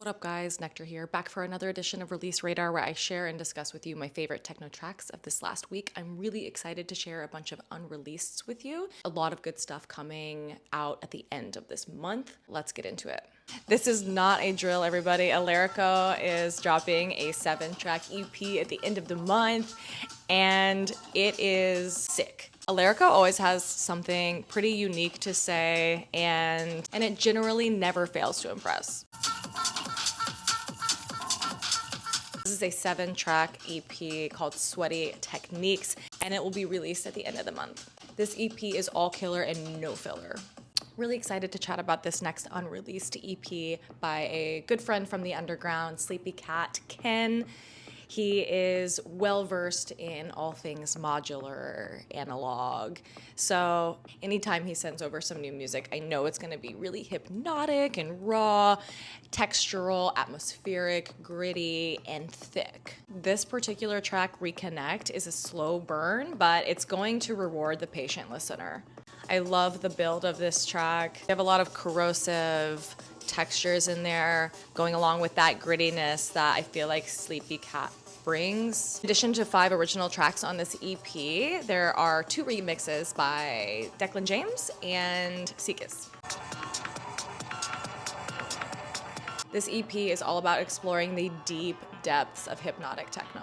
What up guys, Nectar here, back for another edition of Release Radar where I share and discuss with you my favorite techno tracks of this last week. I'm really excited to share a bunch of unreleaseds with you. A lot of good stuff coming out at the end of this month. Let's get into it. This is not a drill, everybody. Alerico is dropping a 7-track EP at the end of the month, and it is sick. Alerico always has something pretty unique to say, and it generally never fails to impress. This is a 7-track EP called Sweaty Techniques, and it will be released at the end of the month. This EP is all killer and no filler. Really excited to chat about this next unreleased EP by a good friend from the underground, Sleepy Cat Ken. He is well-versed in all things modular, analog. So anytime he sends over some new music, I know it's gonna be really hypnotic and raw, textural, atmospheric, gritty, and thick. This particular track, Reconnect, is a slow burn, but it's going to reward the patient listener. I love the build of this track. They have a lot of corrosive textures in there, going along with that grittiness that I feel like Sleepy Cat brings. In addition to 5 original tracks on this EP, there are 2 remixes by Declan James and Seekis. This EP is all about exploring the deep depths of hypnotic techno.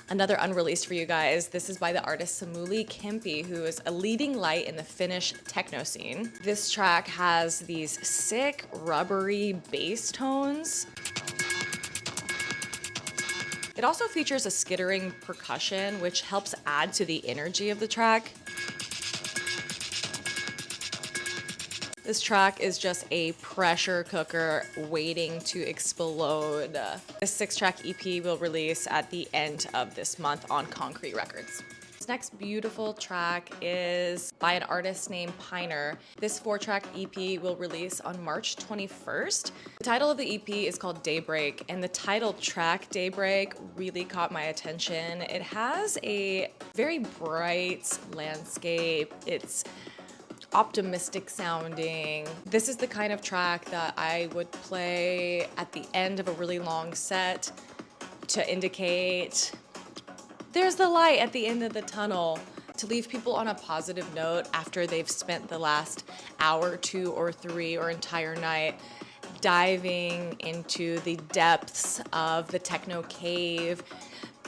Another unreleased for you guys, this is by the artist Samuli Kempi, who is a leading light in the Finnish techno scene. This track has these sick, rubbery bass tones. It also features a skittering percussion, which helps add to the energy of the track. This track is just a pressure cooker waiting to explode. This 6-track EP will release at the end of this month on Concrete Records. This next beautiful track is by an artist named Piner. This 4-track EP will release on March 21st. The title of the EP is called Daybreak, and the title track, Daybreak, really caught my attention. It has a very bright landscape. It's optimistic sounding. This is the kind of track that I would play at the end of a really long set to indicate there's the light at the end of the tunnel, to leave people on a positive note after they've spent the last hour, 2 or 3 or entire night diving into the depths of the techno cave,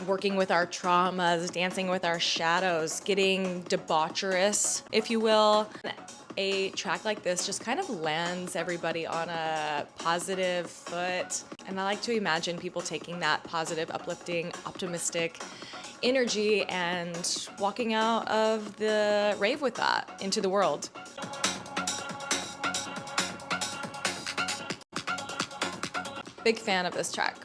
working with our traumas, dancing with our shadows, getting debaucherous, if you will. A track like this just kind of lands everybody on a positive foot. And I like to imagine people taking that positive, uplifting, optimistic energy and walking out of the rave with that into the world. Big fan of this track.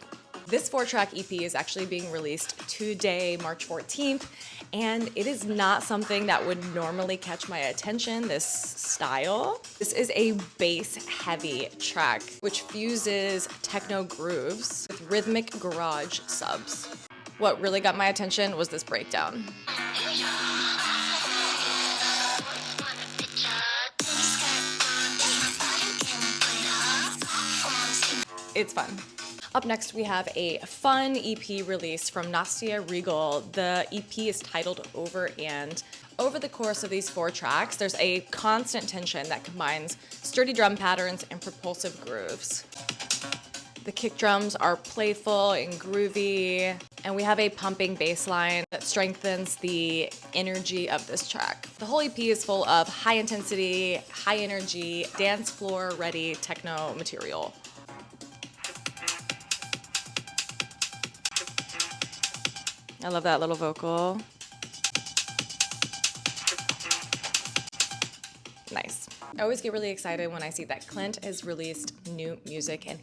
This 4-track EP is actually being released today, March 14th, and it is not something that would normally catch my attention, this style. This is a bass-heavy track, which fuses techno grooves with rhythmic garage subs. What really got my attention was this breakdown. It's fun. Up next, we have a fun EP release from Nastia Regal. The EP is titled Over, and over the course of these 4 tracks, there's a constant tension that combines sturdy drum patterns and propulsive grooves. The kick drums are playful and groovy, and we have a pumping bass line that strengthens the energy of this track. The whole EP is full of high intensity, high energy, dance floor ready techno material. I love that little vocal. Nice. I always get really excited when I see that Clint has released new music, and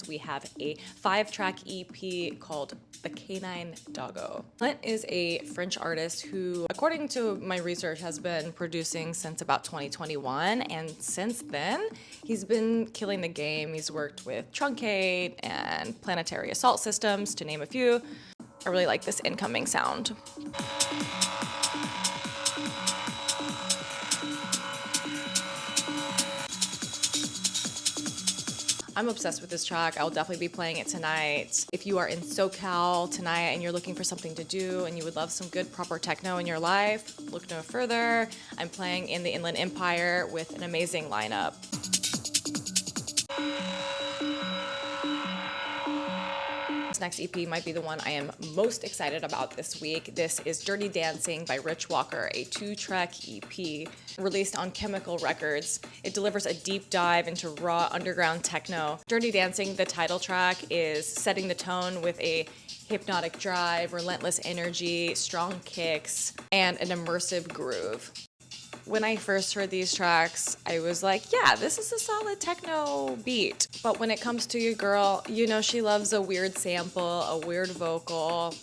we have a 5-track EP called The Canine Doggo. Clint is a French artist who, according to my research, has been producing since about 2021, and since then, he's been killing the game. He's worked with Truncate and Planetary Assault Systems, to name a few. I really like this incoming sound. I'm obsessed with this track. I'll definitely be playing it tonight. If you are in SoCal tonight and you're looking for something to do and you would love some good proper techno in your life, look no further. I'm playing in the Inland Empire with an amazing lineup. This next EP might be the one I am most excited about this week. This is Dirty Dancing by Rich Walker, a 2-track EP released on Chemical Records. It delivers a deep dive into raw underground techno. Dirty Dancing, the title track, is setting the tone with a hypnotic drive, relentless energy, strong kicks, and an immersive groove. When I first heard these tracks, I was like, yeah, this is a solid techno beat. But when it comes to your girl, you know she loves a weird sample, a weird vocal,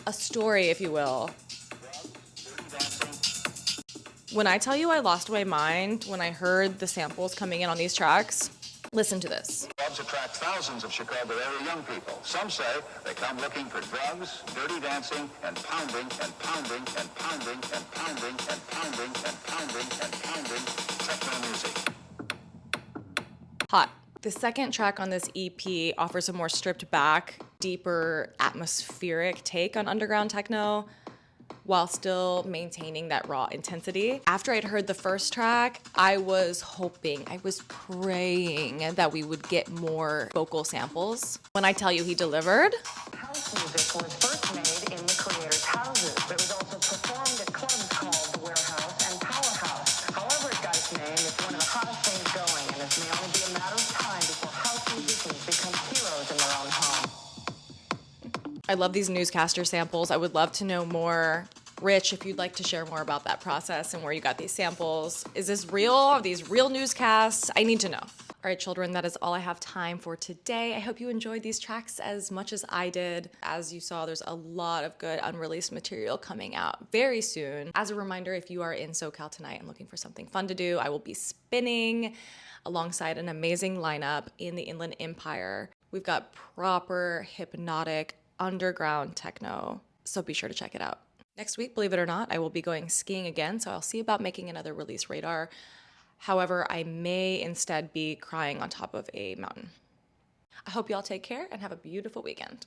a story, if you will. When I tell you I lost my mind when I heard the samples coming in on these tracks, listen to this. Clubs attract thousands of Chicago area young people. Some say they come looking for drugs, dirty dancing, and pounding, and pounding, and pounding, and pounding, and pounding, and pounding, and pounding techno music. Hot. The second track on this EP offers a more stripped back, deeper, atmospheric take on underground techno, while still maintaining that raw intensity. After I'd heard the first track, I was hoping, I was praying that we would get more vocal samples. When I tell you he delivered. House music was first made in the creators' houses, but it was also performed at clubs called The Warehouse and Powerhouse. However it got its name, it's one of the hottest things going, and it may only be a matter of time before house musicians become heroes in their own home. I love these newscaster samples. I would love to know more. Rich, if you'd like to share more about that process and where you got these samples. Is this real? Are these real newscasts? I need to know. All right, children, that is all I have time for today. I hope you enjoyed these tracks as much as I did. As you saw, there's a lot of good unreleased material coming out very soon. As a reminder, if you are in SoCal tonight and looking for something fun to do, I will be spinning alongside an amazing lineup in the Inland Empire. We've got proper hypnotic underground techno, so be sure to check it out. Next week, believe it or not, I will be going skiing again, so I'll see about making another release radar. However, I may instead be crying on top of a mountain. I hope you all take care and have a beautiful weekend.